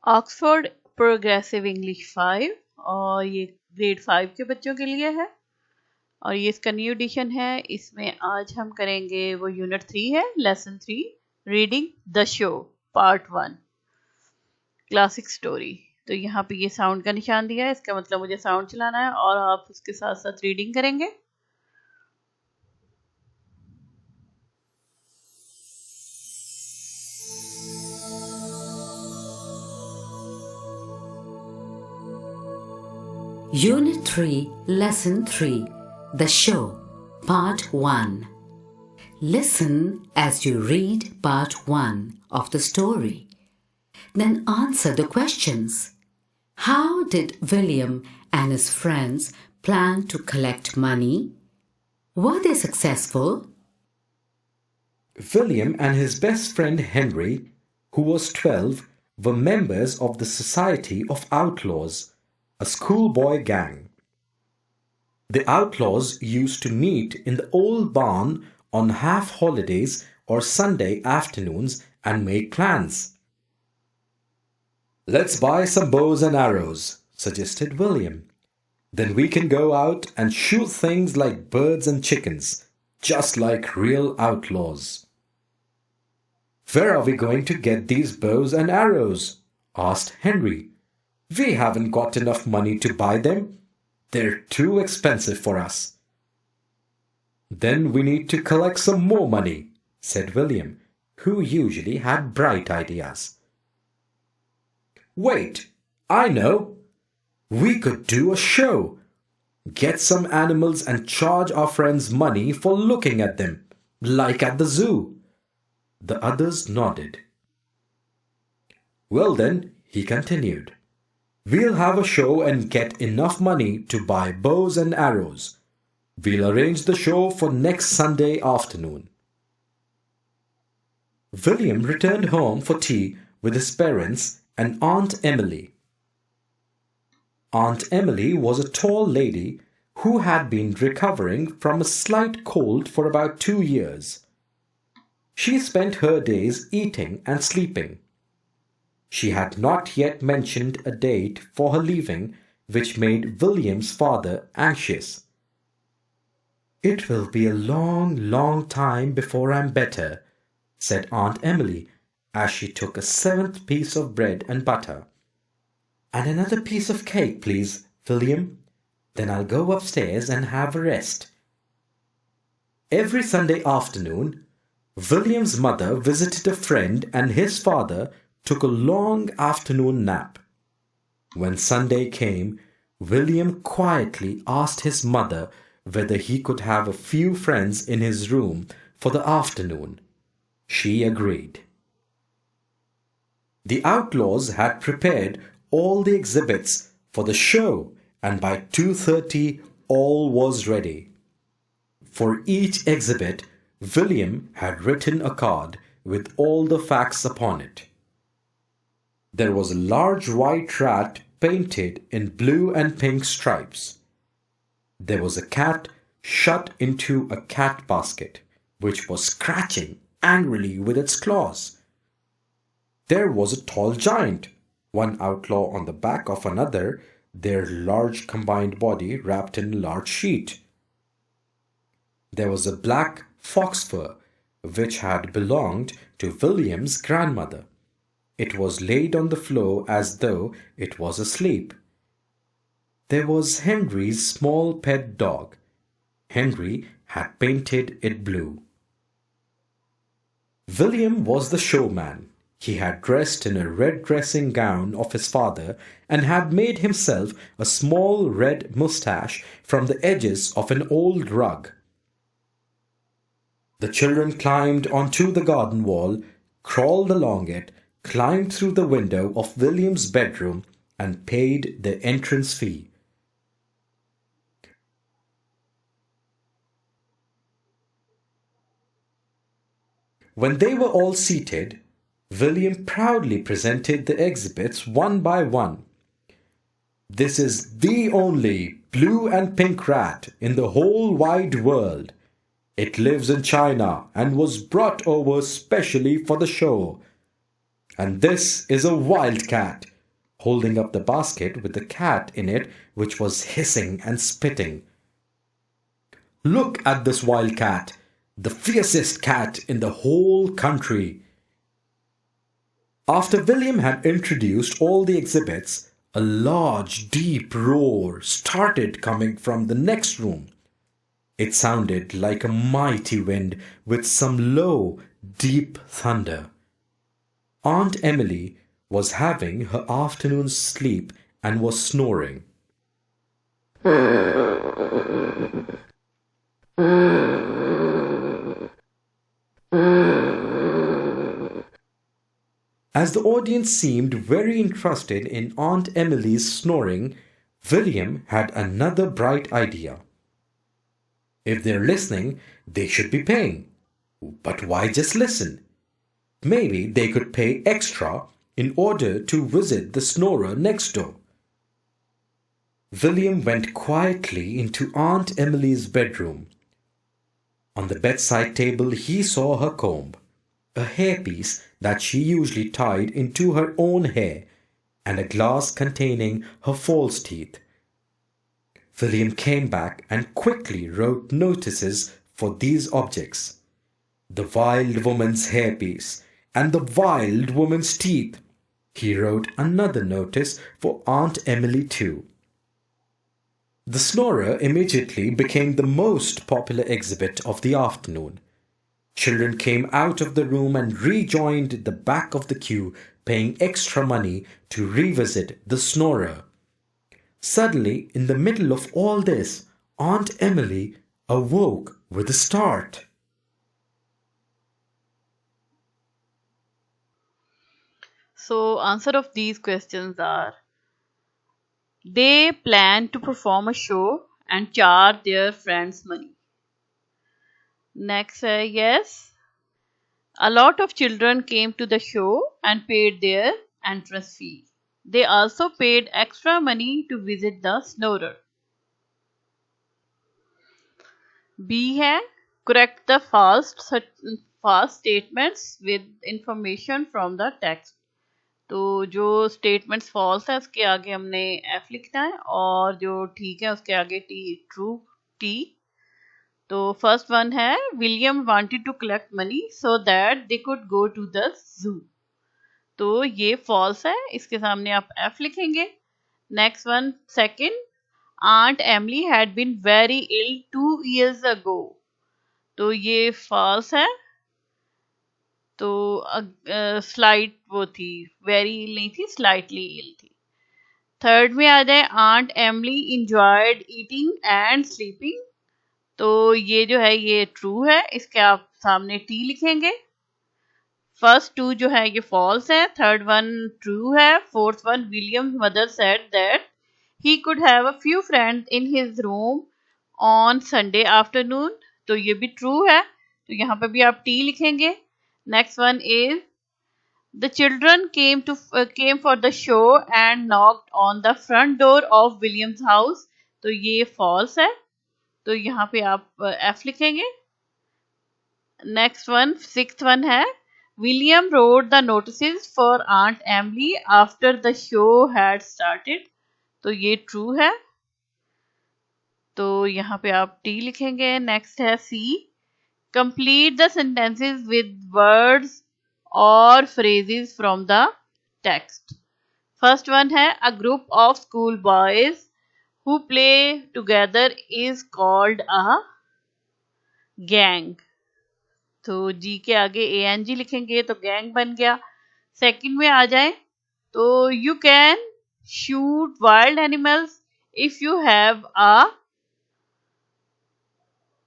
Oxford progressive English 5 और ये grade 5 के बच्चों के लिए है और ये इसका न्यू एडिशन है। इसमें आज हम करेंगे वो यूनिट 3 है, lesson 3 reading the show part 1 classic story. तो यहाँ पे ये साउंड का निशान दिया है, इसका मतलब मुझे साउंड चलाना है और आप उसके साथ साथ रीडिंग करेंगे। Unit 3, Lesson 3, The Show, Part 1. Listen as you read Part 1 of the story. Then answer the questions. How did William and his friends plan to collect money? Were they successful? William and his best friend Henry, who was 12, were members of the Society of Outlaws, a schoolboy gang. The outlaws used to meet in the old barn on half-holidays or Sunday afternoons and make plans. "Let's buy some bows and arrows," suggested William. "Then we can go out and shoot things like birds and chickens, just like real outlaws." "Where are we going to get these bows and arrows?" asked Henry. "We haven't got enough money to buy them. They're too expensive for us." "Then we need to collect some more money," said William, who usually had bright ideas. "Wait, I know. We could do a show. Get some animals and charge our friends money for looking at them, like at the zoo." The others nodded. "Well then," he continued, "we'll have a show and get enough money to buy bows and arrows. We'll arrange the show for next Sunday afternoon." William returned home for tea with his parents and Aunt Emily. Aunt Emily was a tall lady who had been recovering from a slight cold for about 2 years. She spent her days eating and sleeping. She had not yet mentioned a date for her leaving, which made William's father anxious. "It will be a long, long time before I'm better," said Aunt Emily as she took a 7th piece of bread and butter. "And another piece of cake, please, William. Then I'll go upstairs and have a rest." Every Sunday afternoon, William's mother visited a friend and his father took a long afternoon nap. When Sunday came, William quietly asked his mother whether he could have a few friends in his room for the afternoon. She agreed. The outlaws had prepared all the exhibits for the show, and by 2:30 all was ready. For each exhibit, William had written a card with all the facts upon it. There was a large white rat painted in blue and pink stripes. There was a cat shut into a cat basket, which was scratching angrily with its claws. There was a tall giant, one outlaw on the back of another, their large combined body wrapped in a large sheet. There was a black fox fur, which had belonged to William's grandmother. It was laid on the floor as though it was asleep. There was Henry's small pet dog. Henry had painted it blue. William was the showman. He had dressed in a red dressing gown of his father and had made himself a small red moustache from the edges of an old rug. The children climbed onto the garden wall, crawled along it, climbed through the window of William's bedroom, and paid the entrance fee. When they were all seated, William proudly presented the exhibits one by one. "This is the only blue and pink rat in the whole wide world. It lives in China and was brought over specially for the show. And this is a wild cat holding up the basket with the cat in it, which was hissing and spitting. "Look at this wild cat, the fiercest cat in the whole country." After William had introduced all the exhibits, a large, deep roar started coming from the next room. It sounded like a mighty wind with some low, deep thunder. Aunt Emily was having her afternoon sleep and was snoring. As the audience seemed very interested in Aunt Emily's snoring, William had another bright idea. If they're listening, they should be paying. But why just listen? Maybe they could pay extra in order to visit the snorer next door. William went quietly into Aunt Emily's bedroom. On the bedside table he saw her comb, a hairpiece that she usually tied into her own hair, and a glass containing her false teeth. William came back and quickly wrote notices for these objects. The wild woman's hairpiece and the wild woman's teeth. He wrote another notice for Aunt Emily too. The snorer immediately became the most popular exhibit of the afternoon. Children came out of the room and rejoined the back of the queue, paying extra money to revisit the snorer. Suddenly, in the middle of all this, Aunt Emily awoke with a start. So, answer of these questions are: they plan to perform a show and charge their friends money. Next, yes, a lot of children came to the show and paid their entrance fee. They also paid extra money to visit the snorer. B है, correct the false statements with information from the text. तो जो statements false है उसके आगे हमने F लिखना है और जो ठीक है उसके आगे true T. तो first one है, William wanted to collect money so that they could go to the zoo. तो ये false है, इसके सामने आप F लिखेंगे. Next one, second, Aunt Emily had been very ill 2 years ago. तो ये false है. तो स्लाइट वो थी, वेरी इल नहीं थी, स्लाइटली इल थी. थर्ड में आ जाए, aunt Emily enjoyed eating and sleeping. तो ये जो है ये ट्रू है, इसके आप सामने टी लिखेंगे. फर्स्ट टू जो है ये फॉल्स है, थर्ड वन ट्रू है. Fourth one, William mother said that he could have a few friends in his room on Sunday afternoon. तो ये भी ट्रू है, तो यहाँ पे भी आप टी लिखेंगे. Next one is, the children came for the show and knocked on the front door of William's house. तो ये false है, तो यहाँ पे आप F लिखेंगे. Next one, sixth one है, William wrote the notices for Aunt Emily after the show had started. तो ये true है, तो यहाँ पे आप T लिखेंगे. Next है C, complete the sentences with words or phrases from the text. First one है, a group of school boys who play together is called a gang. तो G के आगे ANG लिखेंगे तो gang बन गया. सेकंड में आ जाए तो you can shoot wild animals if you have a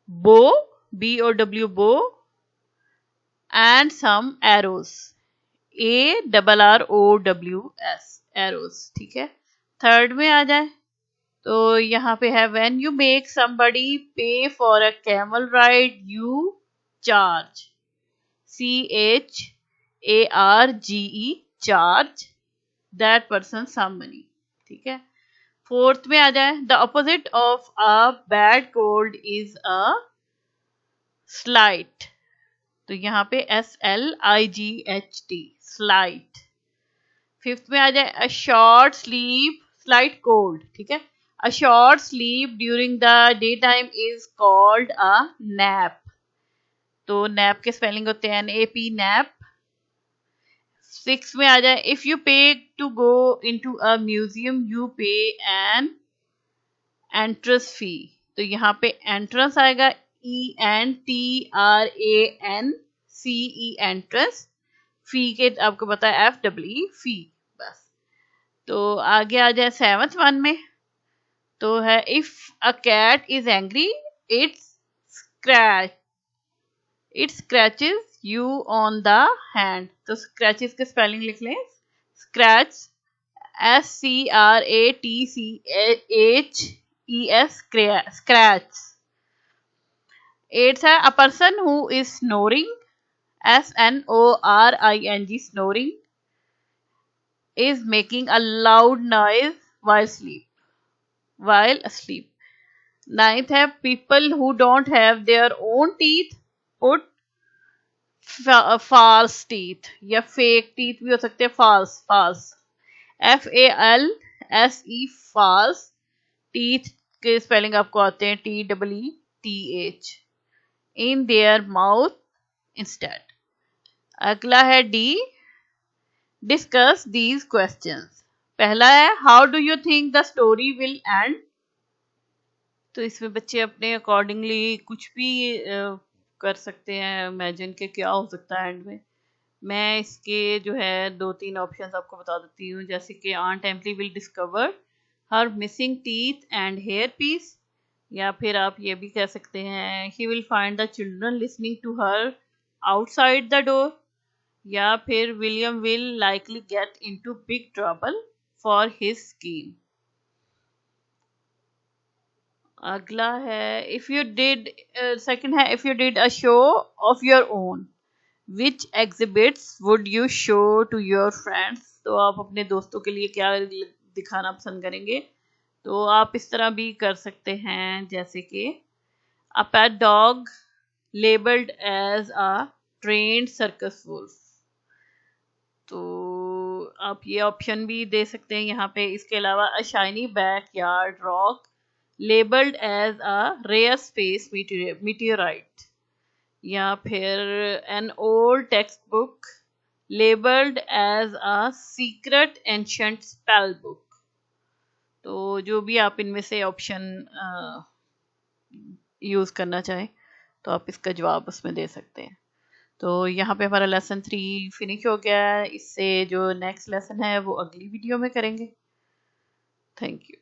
bow, BOW, bow, and some arrows, ARROWS, arrows. ठीक है. थर्ड में आ जाए तो यहाँ पे है, when you make somebody pay for a camel ride you charge, CHARGE, charge that person some money. ठीक है. फोर्थ में आ जाए, the opposite of a bad cold is a slight. तो यहाँ पे SLIGHT, slight. फिफ्थ में आ जाए a short sleep slight cold, ठीक है। A short sleep during the day time is called a nap. तो नैप के स्पेलिंग होते हैं NAP नैप। सिक्स में आ जाए if you pay to go into a museum you pay an entrance fee. तो यहाँ पे एंट्रेंस आएगा ENTRANCE एंट्रेंस। फी के आपको पता है FEE फी, बस। तो आगे आ जाए सेवंथ वन में, तो है if a cat is angry it's scratch it scratches you on the hand. तो स्क्रैचेस के स्पेलिंग लिख लें, स्क्रैच SCRATCHES स्क्रैच। एट्थ है a person who is snoring SNORING snoring is making a loud noise while asleep. Ninth है people who don't have their own teeth put false teeth या fake teeth भी हो सकते हैं, false FALSE false teeth के spelling आपको आते हैं TEETH in their mouth instead. अगला है D, discuss these questions। पहला है how do you think the story will and. तो इसमें बच्चे अपने अकॉर्डिंगली कुछ भी कर सकते हैं इमेजिन के क्या हो सकता है एंड में। मैं इसके जो है 2-3 ऑप्शंस आपको बता देती हूँ, जैसे कि aunt Emily will discover her missing teeth and hair piece, या फिर आप ये भी कह सकते हैं he will find the children listening to her outside the door, या फिर William will likely get into big trouble for his scheme. अगला है इफ यू डिड सेकंड है if you did a show of your own which exhibits would you show to your friends. तो आप अपने दोस्तों के लिए क्या दिखाना पसंद करेंगे। तो आप इस तरह भी कर सकते हैं, जैसे कि a pet dog labelled as a trained circus wolf. तो आप ये ऑप्शन भी दे सकते हैं यहाँ पे। इसके अलावा a shiny backyard rock labelled as a rare space meteorite, या फिर an old text book labelled as a secret ancient spell book. तो जो भी आप इनमें से ऑप्शन यूज़ करना चाहें तो आप इसका जवाब उसमें दे सकते हैं। तो यहाँ पे हमारा लेसन 3 फिनिश हो गया है। इससे जो नेक्स्ट लेसन है वो अगली वीडियो में करेंगे। Thank you.